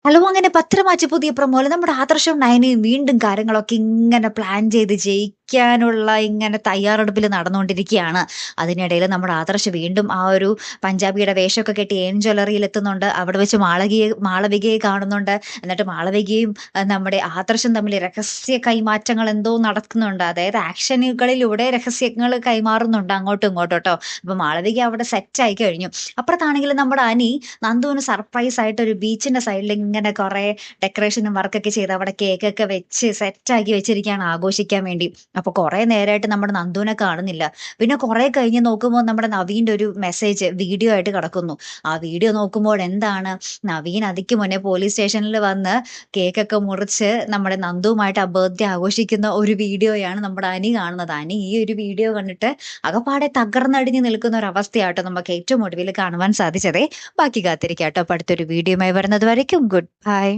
Hello അങ്ങനെ പത്രമാച്ച് പുതിയ പ്രൊമോല് നമ്മുടെ ആദർശവും നയനയും വീണ്ടും കാര്യങ്ങളൊക്കെ ഇങ്ങനെ പ്ലാൻ ചെയ്ത് ജയിക്കാനുള്ള ഇങ്ങനെ തയ്യാറെടുപ്പിൽ നടന്നുകൊണ്ടിരിക്കുകയാണ്. അതിനിടയിൽ നമ്മുടെ ആദർശ് വീണ്ടും ആ ഒരു പഞ്ചാബിയുടെ വേഷമൊക്കെ കെട്ടി ജ്വല്ലറിയിൽ എത്തുന്നുണ്ട്. അവിടെ വെച്ച് മാളവികയെ കാണുന്നുണ്ട്. എന്നിട്ട് മാളവികയും നമ്മുടെ ആദർശും തമ്മിൽ രഹസ്യ കൈമാറ്റങ്ങൾ എന്തോ നടക്കുന്നുണ്ട്. അതായത് ആക്ഷനുകളിലൂടെ രഹസ്യങ്ങൾ കൈമാറുന്നുണ്ട് അങ്ങോട്ടും ഇങ്ങോട്ടും ട്ടോ. അപ്പൊ മാളവിക അവിടെ സെറ്റ് ആയി കഴിഞ്ഞു. അപ്പുറത്താണെങ്കിൽ നമ്മുടെ അനി നന്ദുവിന് സർപ്രൈസ് ആയിട്ട് ഒരു ബീച്ചിന്റെ സൈഡിൽ ഇങ്ങനെ കുറെ ഡെക്കറേഷനും വർക്കൊക്കെ ചെയ്ത് അവിടെ കേക്കൊക്കെ വെച്ച് സെറ്റാക്കി വെച്ചിരിക്കുകയാണ് ആഘോഷിക്കാൻ വേണ്ടി. അപ്പൊ കുറെ നേരമായിട്ട് നമ്മുടെ നന്ദുവിനെ കാണുന്നില്ല. പിന്നെ കുറെ കഴിഞ്ഞ് നോക്കുമ്പോൾ നമ്മുടെ നവീന്റെ ഒരു മെസ്സേജ് വീഡിയോ ആയിട്ട് കിടക്കുന്നു. ആ വീഡിയോ നോക്കുമ്പോൾ എന്താണ്, നവീൻ അതിക്ക് മുന്നേ പോലീസ് സ്റ്റേഷനിൽ വന്ന് കേക്കൊക്കെ മുറിച്ച് നമ്മുടെ നന്ദുവുമായിട്ട് ആ ബർത്ത്ഡേ ആഘോഷിക്കുന്ന ഒരു വീഡിയോയാണ് നമ്മുടെ അനി കാണുന്നത്. അനി ഈ ഒരു വീഡിയോ കണ്ടിട്ട് അകപ്പാടെ തകർന്നടിഞ്ഞ് നിൽക്കുന്ന ഒരു അവസ്ഥയാട്ടോ നമുക്ക് ഏറ്റവും ഒടുവിൽ കാണുവാൻ സാധിച്ചതേ. ബാക്കി കാത്തിരിക്കാട്ടോ. അപ്പൊ അടുത്തൊരു വീഡിയോയുമായി വരുന്നത് വരയ്ക്കും ഗുഡ് ബൈ.